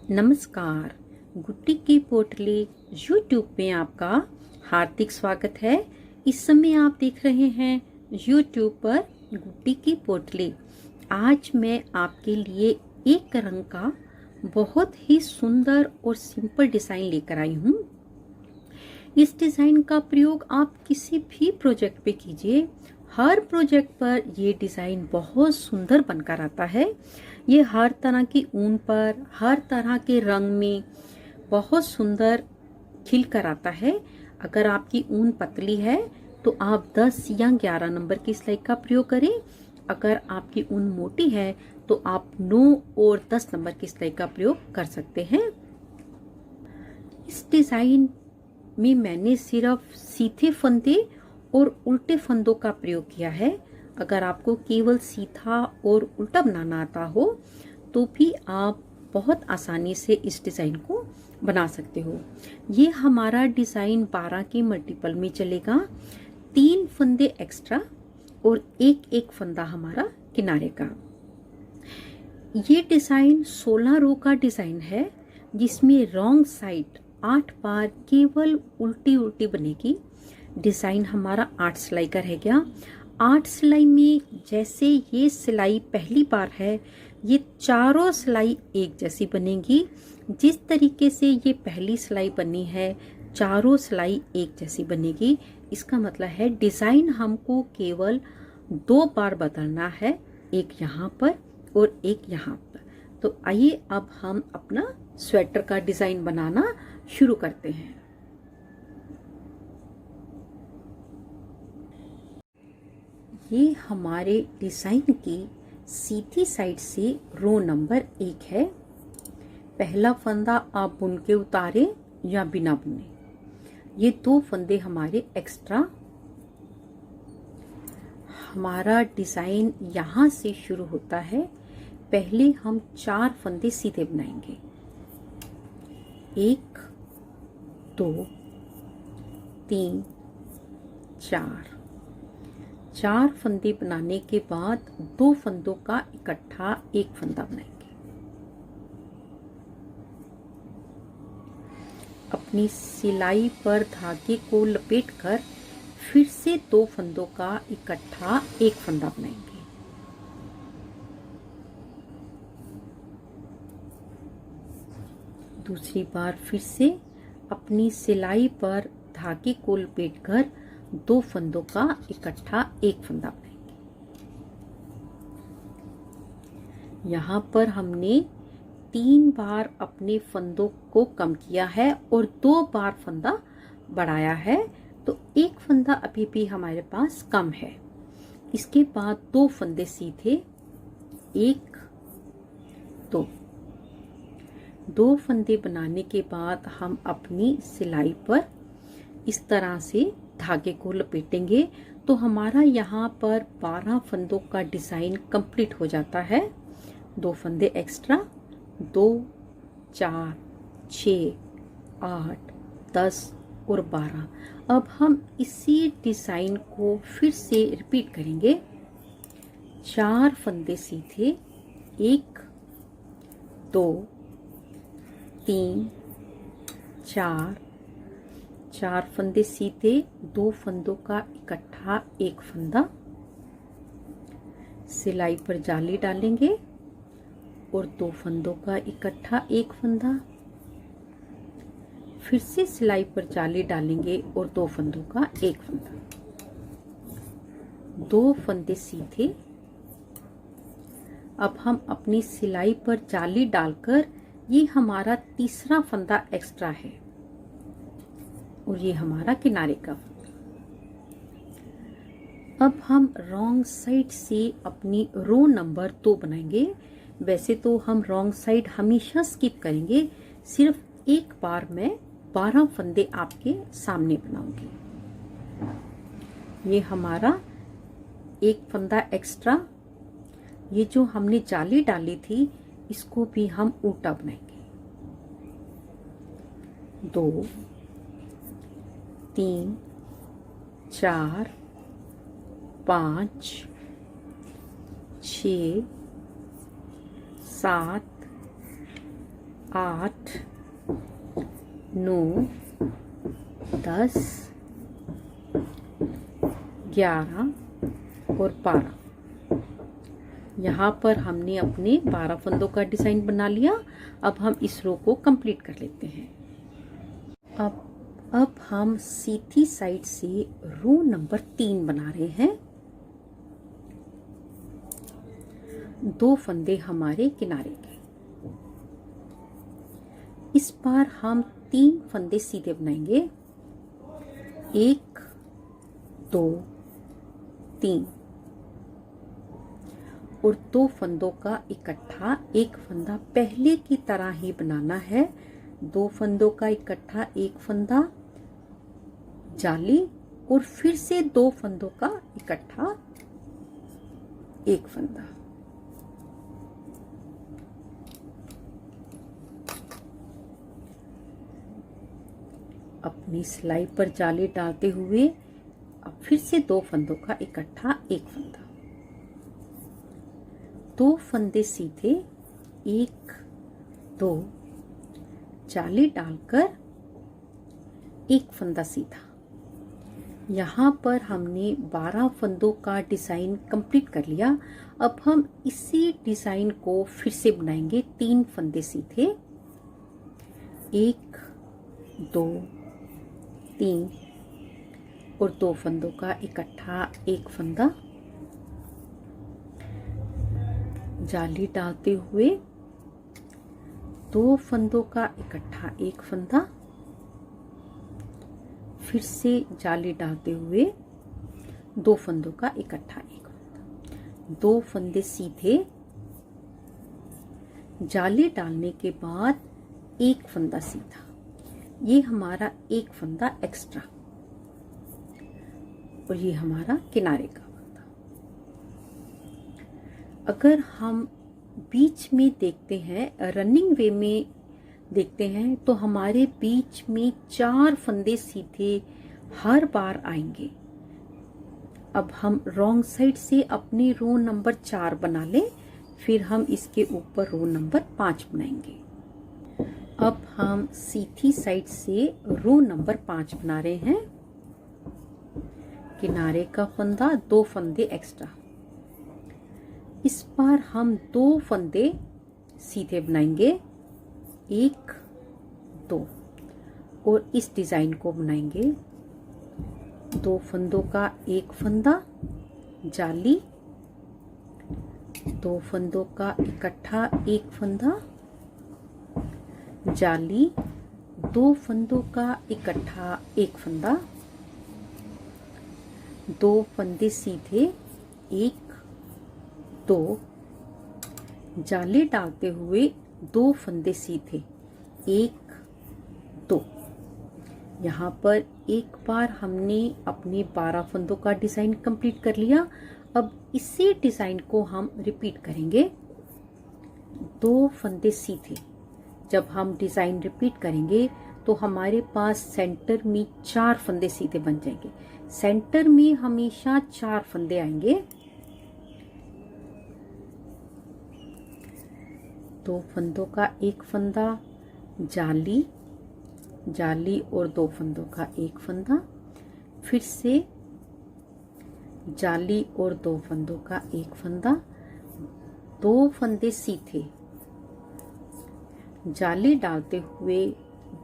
नमस्कार। गुड्डी की पोटली यूट्यूब में आपका हार्दिक स्वागत है। इस समय आप देख रहे हैं यूट्यूब पर गुड्डी की पोटली। आज मैं आपके लिए एक रंग का बहुत ही सुंदर और सिंपल डिज़ाइन लेकर आई हूँ। इस डिज़ाइन का प्रयोग आप किसी भी प्रोजेक्ट पे कीजिए, हर प्रोजेक्ट पर ये डिज़ाइन बहुत सुंदर बनकर आता है। ये हर तरह की ऊन पर, हर तरह के रंग में बहुत सुंदर खिल कर आता है। अगर आपकी ऊन पतली है तो आप 10 या 11 नंबर की सिलाई का प्रयोग करें। अगर आपकी ऊन मोटी है तो आप 9 और 10 नंबर की सिलाई का प्रयोग कर सकते हैं। इस डिज़ाइन में मैंने सिर्फ सीधे फंदे और उल्टे फंदों का प्रयोग किया है। अगर आपको केवल सीधा और उल्टा बनाना आता हो तो भी आप बहुत आसानी से इस डिज़ाइन को बना सकते हो। ये हमारा डिज़ाइन 12 के मल्टीपल में चलेगा। 3 फंदे एक्स्ट्रा और एक फंदा हमारा किनारे का। ये डिज़ाइन 16 रो का डिज़ाइन है, जिसमें रॉन्ग साइड 8 बार केवल उल्टी उल्टी बनेगी। डिज़ाइन हमारा 8 सिलाई का रह गया। 8 सिलाई में जैसे ये सिलाई पहली बार है, ये चारों सिलाई एक जैसी बनेगी। जिस तरीके से ये पहली सिलाई बनी है, चारों सिलाई एक जैसी बनेगी। इसका मतलब है डिज़ाइन हमको केवल 2 बार बदलना है, एक यहाँ पर और एक यहाँ पर। तो आइए अब हम अपना स्वेटर का डिज़ाइन बनाना शुरू करते हैं। ये हमारे डिज़ाइन की सीधी साइड से रो नंबर 1 है। पहला फंदा आप बुन के उतारे या बिना बुने। ये 2 फंदे हमारे एक्स्ट्रा। हमारा डिज़ाइन यहाँ से शुरू होता है। पहले हम 4 फंदे सीधे बनाएंगे। 1 2 3 4 फंदे बनाने के बाद 2 फंदों का इकट्ठा एक फंदा बनाएंगे। अपनी सिलाई पर धागे को लपेटकर फिर से 2 फंदों का इकट्ठा एक फंदा बनाएंगे। दूसरी बार फिर से अपनी सिलाई पर धागे को लपेटकर 2 फंदों का इकट्ठा एक फंदा बनाएंगे। यहाँ पर हमने 3 बार अपने फंदों को कम किया है और 2 बार फंदा बढ़ाया है, तो एक फंदा अभी भी हमारे पास कम है। इसके बाद 2 फंदे सीधे, 1 2 फंदे बनाने के बाद हम अपनी सिलाई पर इस तरह से धागे को लपेटेंगे, तो हमारा यहाँ पर 12 फंदों का डिज़ाइन कंप्लीट हो जाता है। 2 फंदे एक्स्ट्रा, 2 4 6 8 10 और 12। अब हम इसी डिज़ाइन को फिर से रिपीट करेंगे। 4 फंदे सीधे, 1 2 3 4 फंदे सीधे, 2 फंदों का इकट्ठा एक फंदा। सिलाई पर जाली डालेंगे और 2 फंदों का इकट्ठा एक फंदा। फिर से सिलाई पर जाली डालेंगे और 2 फंदों का एक फंदा। 2 फंदे सीधे। अब हम अपनी सिलाई पर जाली डालकर, ये हमारा तीसरा फंदा एक्स्ट्रा है और ये हमारा किनारे का फंदा। अब हम रॉन्ग साइड से अपनी रो नंबर 2 बनाएंगे। वैसे तो हम रॉन्ग साइड हमेशा स्किप करेंगे, सिर्फ एक बार मैं 12 फंदे आपके सामने बनाऊंगी। ये हमारा एक फंदा एक्स्ट्रा। ये जो हमने जाली डाली थी, इसको भी हम उल्टा बनाएंगे। 2 3 4 5 6 7 8, 9, 10, 11 और 12। यहाँ पर हमने अपने 12 फंदों का डिज़ाइन बना लिया। अब हम इस रो को कंप्लीट कर लेते हैं। अब हम सीधी साइड से रो नंबर 3 बना रहे हैं। 2 फंदे हमारे किनारे के। इस बार हम 3 फंदे सीधे बनाएंगे। 1, 2, 3 और 2 फंदों का इकट्ठा एक फंदा पहले की तरह ही बनाना है। 2 फंदों का इकट्ठा एक फंदा जाली और फिर से 2 फंदों का इकट्ठा एक फंदा। अपनी सिलाई पर जाली डालते हुए अब फिर से 2 फंदों का इकट्ठा एक फंदा। 2 फंदे सीधे, 1, 2 जाली डालकर एक फंदा सीधा। यहाँ पर हमने 12 फंदों का डिज़ाइन कंप्लीट कर लिया। अब हम इसी डिज़ाइन को फिर से बनाएंगे। 3 फंदे सीधे, 1, 2, 3 और 2 फंदों का इकट्ठा एक फंदा। जाली डालते हुए 2 फंदों का इकट्ठा एक फंदा। फिर से जाली डालते हुए 2 फंदों का इकट्ठा एक फंदा। 2 फंदे सीधे, जाली डालने के बाद एक फंदा सीधा। ये हमारा एक फंदा एक्स्ट्रा और ये हमारा किनारे का फंदा। अगर हम बीच में देखते हैं, रनिंग वे में देखते हैं, तो हमारे बीच में 4 फंदे सीधे हर बार आएंगे। अब हम रॉन्ग साइड से अपनी रो नंबर 4 बना लें, फिर हम इसके ऊपर रो नंबर 5 बनाएंगे। अब हम सीधी साइड से रो नंबर 5 बना रहे हैं। किनारे का फंदा, 2 फंदे एक्स्ट्रा। इस बार हम 2 फंदे सीधे बनाएंगे, 1, 2 और इस डिज़ाइन को बनाएंगे। 2 फंदों का एक फंदा जाली, 2 फंदों का इकट्ठा एक फंदा जाली, 2 फंदों का इकट्ठा एक फंदा। 2 फंदे सीधे, 1, 2 जाली डालते हुए 2 फंदे सीधे, 1, 2। यहाँ पर एक बार हमने अपने 12 फंदों का डिज़ाइन कंप्लीट कर लिया। अब इसी डिज़ाइन को हम रिपीट करेंगे। 2 फंदे सीधे। जब हम डिज़ाइन रिपीट करेंगे तो हमारे पास सेंटर में 4 फंदे सीधे बन जाएंगे। सेंटर में हमेशा 4 फंदे आएंगे। 2 फंदों का एक फंदा जाली, जाली और 2 फंदों का एक फंदा। फिर से जाली और 2 फंदों का एक फंदा। 2 फंदे सीधे, जाली डालते हुए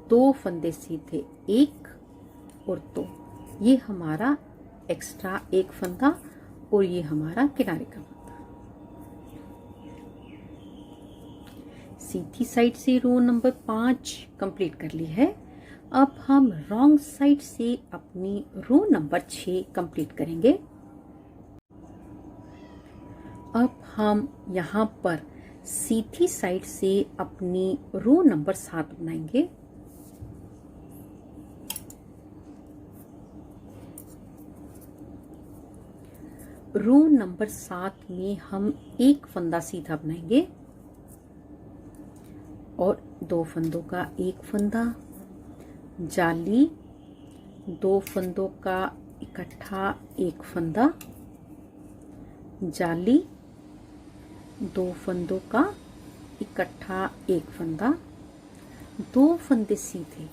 2 फंदे सीधे, 1 और 2। ये हमारा एक्स्ट्रा एक फंदा और ये हमारा किनारे का फंदा। सीधी साइड से रो नंबर 5 कंप्लीट कर ली है। अब हम रॉन्ग साइड से अपनी रो नंबर 6 कंप्लीट करेंगे। अब हम यहाँ पर सीधी साइड से अपनी रो नंबर 7 बनाएंगे। रो नंबर 7 में हम एक फंदा सीधा बनाएंगे और 2 फंदों का एक फंदा जाली, 2 फंदों का इकट्ठा एक फंदा जाली, 2 फंदों का इकट्ठा एक फंदा 2 फंदे सीधे,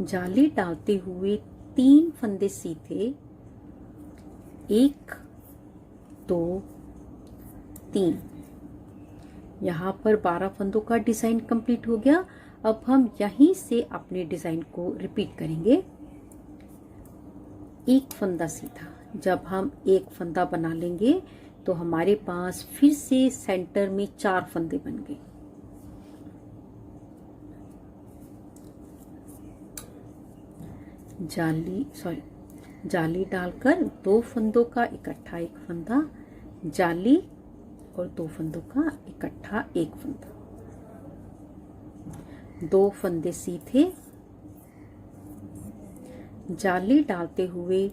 जाली डालते हुए 3 फंदे सीधे, 1 2 3। यहाँ पर 12 फंदों का डिजाइन कंप्लीट हो गया। अब हम यहीं से अपने डिजाइन को रिपीट करेंगे। एक फंदा सीधा, जब हम एक फंदा बना लेंगे तो हमारे पास फिर से सेंटर में 4 फंदे बन गए। जाली डालकर 2 फंदों का इकट्ठा एक फंदा, जाली और 2 फंदों का इकट्ठा एक फंदा, 2 फंदे सीधे, जाली डालते हुए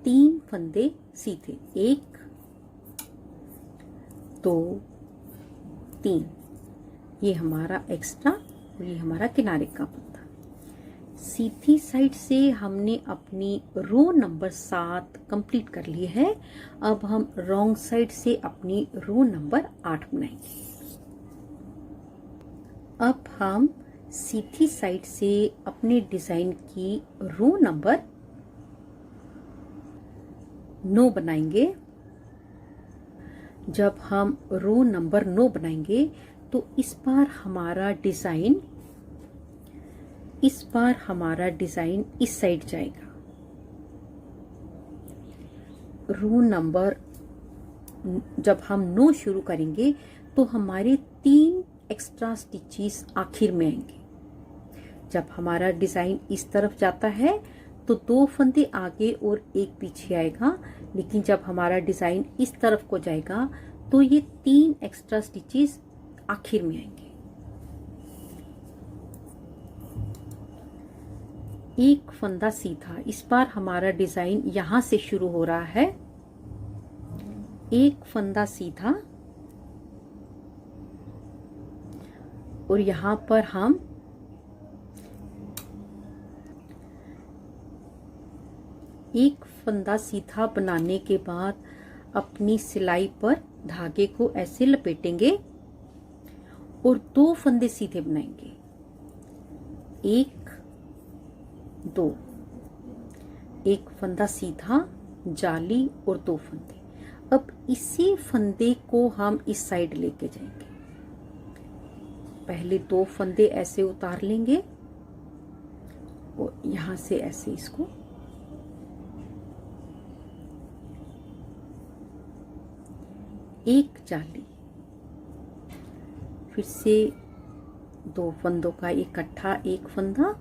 3 फंदे सीधे, 1 2 3। ये हमारा एक्स्ट्रा और ये हमारा किनारे का फंदा। सीधी साइड से हमने अपनी रो नंबर 7 कंप्लीट कर ली है। अब हम रॉन्ग साइड से अपनी रो नंबर 8 बनाएंगे। अब हम सीधी साइड से अपने डिजाइन की रो नंबर 9 बनाएंगे। जब हम रो नंबर 9 बनाएंगे तो इस बार हमारा डिजाइन इस साइड जाएगा। रो नंबर जब हम 9 शुरू करेंगे तो हमारे 3 एक्स्ट्रा स्टिचेस आखिर में आएंगे। जब हमारा डिजाइन इस तरफ जाता है तो 2 फंदे आगे और एक पीछे आएगा, लेकिन जब हमारा डिजाइन इस तरफ को जाएगा तो ये 3 एक्स्ट्रा स्टिचेस आखिर में आएंगे। एक फंदा सीधा, इस बार हमारा डिजाइन यहां से शुरू हो रहा है। एक फंदा सीधा और यहां पर हम एक फंदा सीधा बनाने के बाद अपनी सिलाई पर धागे को ऐसे लपेटेंगे और 2 फंदे सीधे बनाएंगे, 1 2, एक फंदा सीधा, जाली और 2 फंदे। अब इसी फंदे को हम इस साइड लेके जाएंगे। पहले 2 फंदे ऐसे उतार लेंगे और यहां से ऐसे इसको एक जाली, फिर से 2 फंदों का इकट्ठा एक फंदा,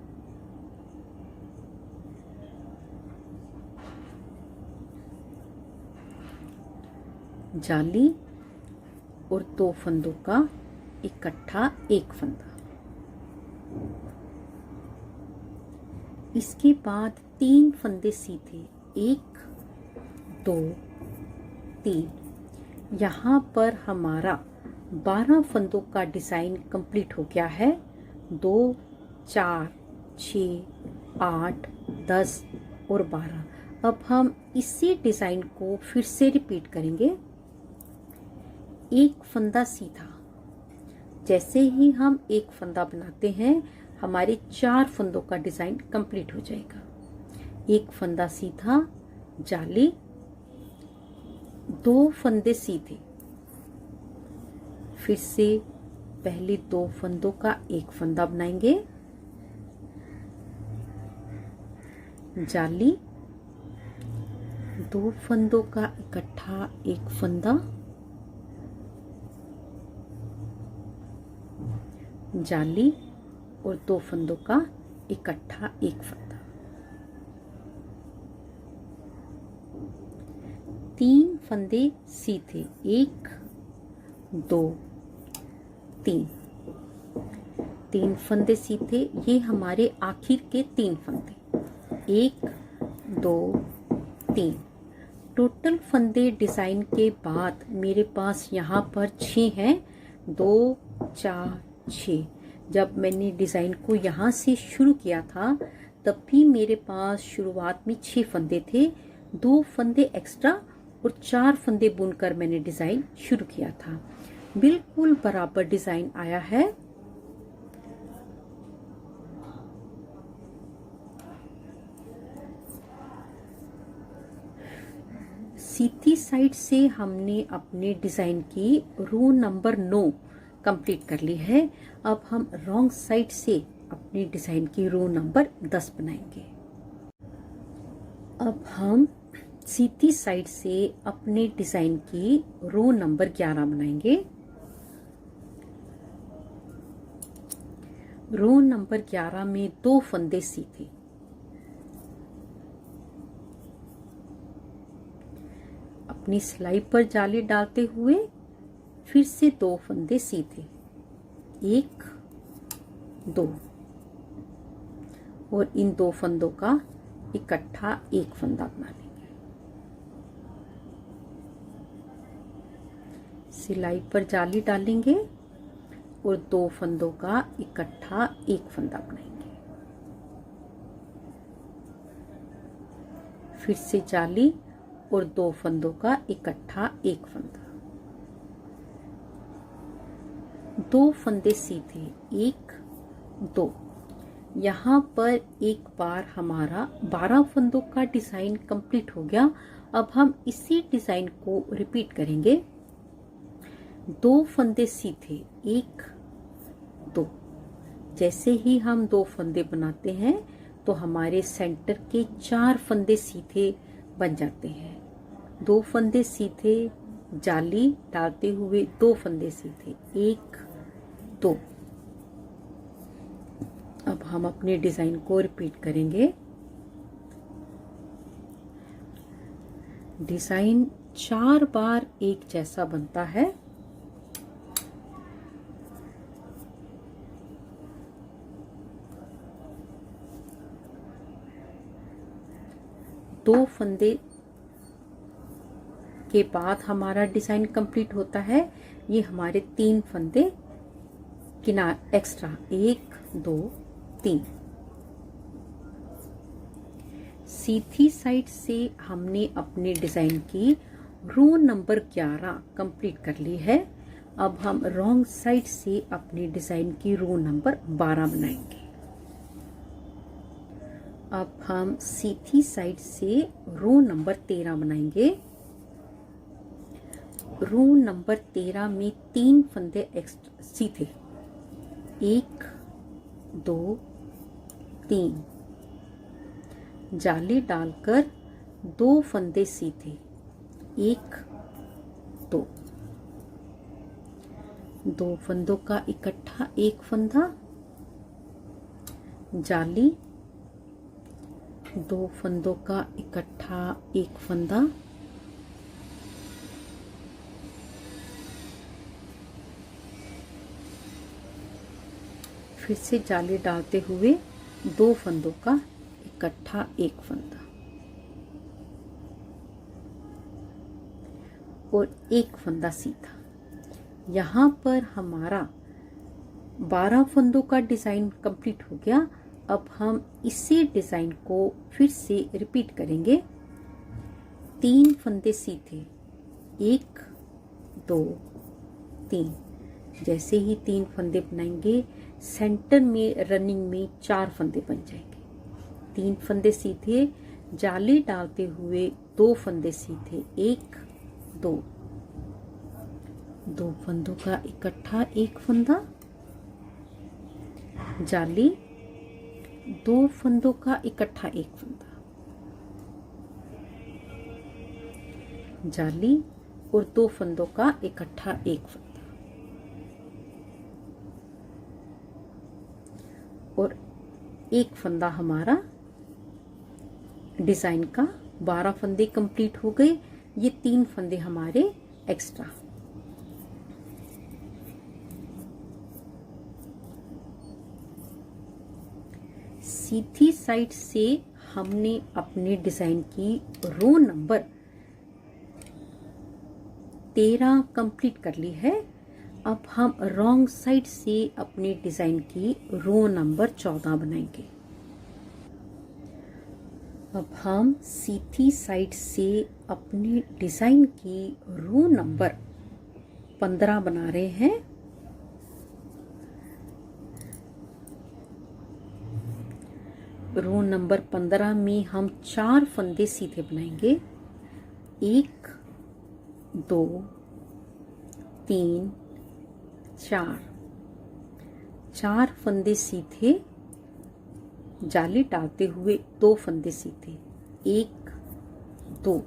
जाली और 2 फंदों का इकट्ठा एक फंदा। इसके बाद 3 फंदे सीधे, 1 2 3। यहाँ पर हमारा 12 फंदों का डिजाइन कंप्लीट हो गया है। 2 4 6 8 10 और 12। अब हम इसी डिजाइन को फिर से रिपीट करेंगे। एक फंदा सीधा, जैसे ही हम एक फंदा बनाते हैं हमारे 4 फंदों का डिजाइन कंप्लीट हो जाएगा। एक फंदा सीधा, जाली, 2 फंदे सीधे, फिर से पहले 2 फंदों का एक फंदा बनाएंगे, जाली, 2 फंदों का इकट्ठा एक फंदा, जाली और 2 फंदों का इकट्ठा एक फंदा। 3 फंदे सीधे, 1 2 3। 3 फंदे सीधे, ये हमारे आखिर के 3 फंदे, 1 2 3। टोटल फंदे डिजाइन के बाद मेरे पास यहाँ पर 6 हैं, 2 4 6। जब मैंने डिजाइन को यहाँ से शुरू किया था तब भी मेरे पास शुरुआत में 6 फंदे थे, 2 फंदे एक्स्ट्रा और 4 फंदे बुनकर मैंने डिजाइन शुरू किया था। बिल्कुल बराबर डिजाइन आया है। सीधी साइड से हमने अपने डिजाइन की रो नंबर 9 कंप्लीट कर ली है। अब हम रॉन्ग साइड से अपनी डिजाइन की रो नंबर 10 बनाएंगे। अब हम सीधी साइड से अपने डिजाइन की रो नंबर 11 बनाएंगे। रो नंबर 11 में 2 फंदे सीधे, अपनी सिलाई पर जाली डालते हुए फिर से 2 फंदे सीधे, 1 2, और इन 2 फंदों का इकट्ठा एक फंदा बना लेंगे। सिलाई पर जाली डालेंगे और 2 फंदों का इकट्ठा एक फंदा बनाएंगे। फिर से जाली और 2 फंदों का इकट्ठा एक फंदा, 2 फंदे सीधे, 1 2। यहाँ पर एक बार हमारा 12 फंदों का डिजाइन कंप्लीट हो गया। अब हम इसी डिजाइन को रिपीट करेंगे। 2 फंदे सीधे, 1 2। जैसे ही हम 2 फंदे बनाते हैं तो हमारे सेंटर के 4 फंदे सीधे बन जाते हैं। 2 फंदे सीधे, जाली डालते हुए 2 फंदे सीधे, 1 2। अब हम अपने डिजाइन को रिपीट करेंगे। डिजाइन 4 बार एक जैसा बनता है। दो फंदे के बाद हमारा डिजाइन कंप्लीट होता है। ये हमारे 3 फंदे किनार एक्स्ट्रा, 1 2 3। सीधी साइड से हमने अपने डिजाइन की रो नंबर 11 कंप्लीट कर ली है। अब हम रॉन्ग साइड से अपने डिजाइन की रो नंबर 12 बनाएंगे। अब हम सीधी साइड से रो नंबर 13 बनाएंगे। रो नंबर 13 में 3 फंदे एक्स्ट्रा सीधे, 1 2 3। जाली डालकर 2 फंदे सीधे, 1 2। 2 फंदों का इकट्ठा एक फंदा, जाली, 2 फंदों का इकट्ठा एक फंदा, फिर से जाली डालते हुए 2 फंदों का इकट्ठा एक फंदा और एक फंदा सीधा। यहाँ पर हमारा 12 फंदों का डिजाइन कंप्लीट हो गया। अब हम इसी डिजाइन को फिर से रिपीट करेंगे। 3 फंदे सीधे, 1 2 3। जैसे ही 3 फंदे बनाएंगे सेंटर में रनिंग में 4 फंदे बन जाएंगे। 3 फंदे सीधे, जाली डालते हुए 2 फंदे सीधे, 1 2। 2 फंदों का इकट्ठा एक फंदा, जाली, 2 फंदों का इकट्ठा एक फंदा, जाली और 2 फंदों का इकट्ठा एक फंदा और एक फंदा हमारा डिजाइन का। 12 फंदे कंप्लीट हो गए। ये 3 फंदे हमारे एक्स्ट्रा। सीधी साइड से हमने अपने डिजाइन की रो नंबर 13 कंप्लीट कर ली है। अब हम रॉन्ग साइड से अपने डिजाइन की रो नंबर 14 बनाएंगे। अब हम सीधी साइड से अपने डिजाइन की रो नंबर 15 बना रहे हैं। रो नंबर 15 में हम 4 फंदे सीधे बनाएंगे। 1 2 3 4 फंदे सीधे, जाली डालते हुए 2 फंदे सीधे। 1 2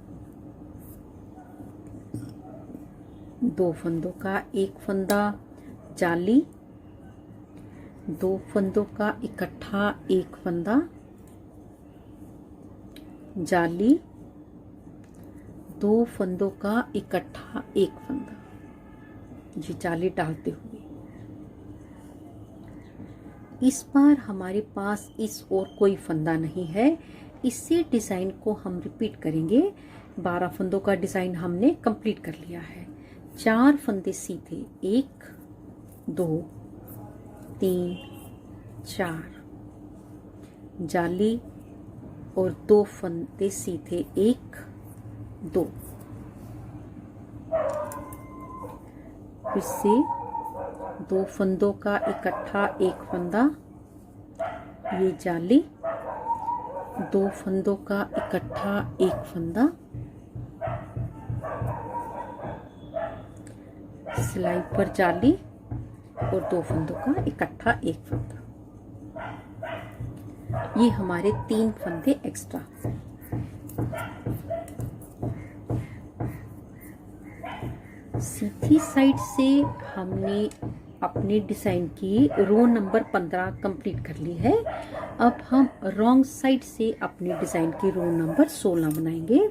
फंदों का एक फंदा, जाली, 2 फंदों का इकट्ठा एक फंदा, जाली, 2 फंदों का इकट्ठा एक फंदा, जी जाली डालते हुए। इस बार हमारे पास इस और कोई फंदा नहीं है, इसी डिज़ाइन को हम रिपीट करेंगे। 12 फंदों का डिज़ाइन हमने कंप्लीट कर लिया है। 4 फंदे सीधे, 1 2 3 4, जाली और 2 फंदे सीधे, 1 2। फिर से 2 फंदों का इकट्ठा एक फंदा, ये जाली, 2 फंदों का इकट्ठा एक फंदा, सिलाई पर जाली और 2 फंदों का इकट्ठा एक फंदा। ये हमारे 3 फंदे एक्स्ट्रा। सीधी साइड से हमने अपने डिजाइन की रो नंबर 15 कंप्लीट कर ली है। अब हम रॉन्ग साइड से अपने डिजाइन की रो नंबर 16 बनाएंगे।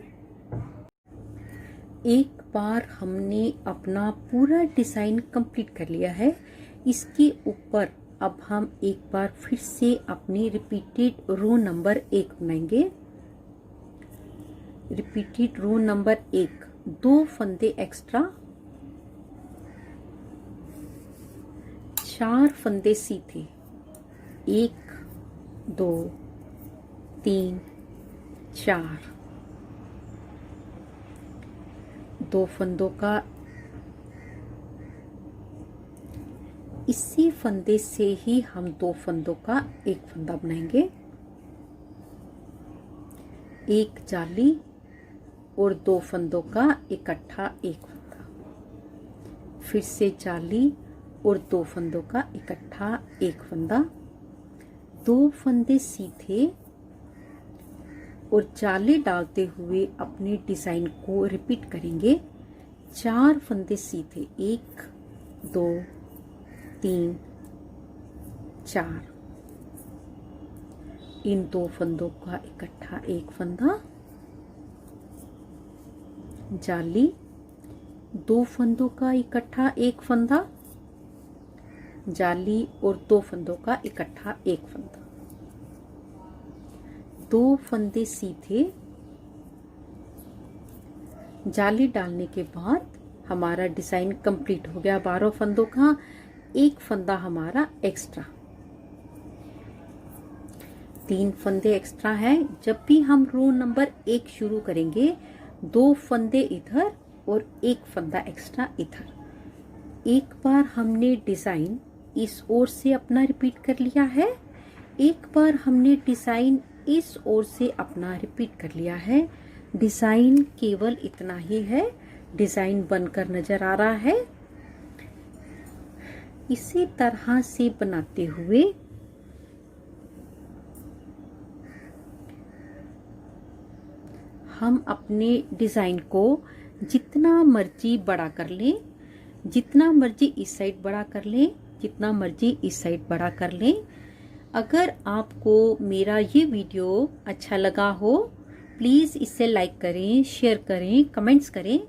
एक बार हमने अपना पूरा डिजाइन कंप्लीट कर लिया है। इसके ऊपर अब हम एक बार फिर से अपनी रिपीटेड रो नंबर 1 बनाएंगे। रिपीटेड रो नंबर 1, 2 फंदे एक्स्ट्रा, 4 फंदे सीधे, 1 2 3 4, 2 फंदों का, इसी फंदे से ही हम 2 फंदों का एक फंदा बनाएंगे। 1 जाली और 2 फंदों का इकट्ठा एक फंदा, फिर से जाली और 2 फंदों का इकट्ठा एक फंदा, 2 फंदे सीधे और जाली डालते हुए अपने डिजाइन को रिपीट करेंगे। 4 फंदे सीधे, 1 2 3 4, इन 2 फंदों का इकट्ठा एक फंदा, जाली, 2 फंदों का इकट्ठा एक फंदा, जाली और 2 फंदों का इकट्ठा एक फंदा, 2 फंदे सीधे, जाली डालने के बाद हमारा डिजाइन कंप्लीट हो गया। 12 फंदों का एक फंदा हमारा एक्स्ट्रा, 3 फंदे एक्स्ट्रा है। जब भी हम रो नंबर 1 शुरू करेंगे, 2 फंदे इधर और एक फंदा एक्स्ट्रा इधर। एक बार हमने डिजाइन इस ओर से अपना रिपीट कर लिया है, एक बार हमने डिजाइन इस ओर से अपना रिपीट कर लिया है। डिजाइन केवल इतना ही है, डिजाइन बनकर नजर आ रहा है। इसी तरह से बनाते हुए हम अपने डिजाइन को जितना मर्जी बड़ा कर लें, जितना मर्जी इस साइड बड़ा कर लें, जितना मर्जी इस साइड बड़ा कर लें। अगर आपको मेरा ये वीडियो अच्छा लगा हो, प्लीज़ इसे लाइक करें, शेयर करें, कमेंट्स करें।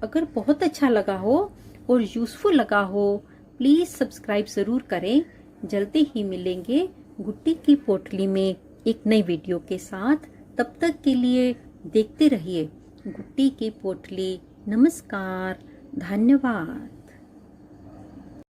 अगर बहुत अच्छा लगा हो और यूज़फुल लगा हो, प्लीज़ सब्सक्राइब ज़रूर करें। जल्दी ही मिलेंगे गुट्टी की पोटली में एक नई वीडियो के साथ। तब तक के लिए देखते रहिए गुट्टी की पोटली। नमस्कार, धन्यवाद।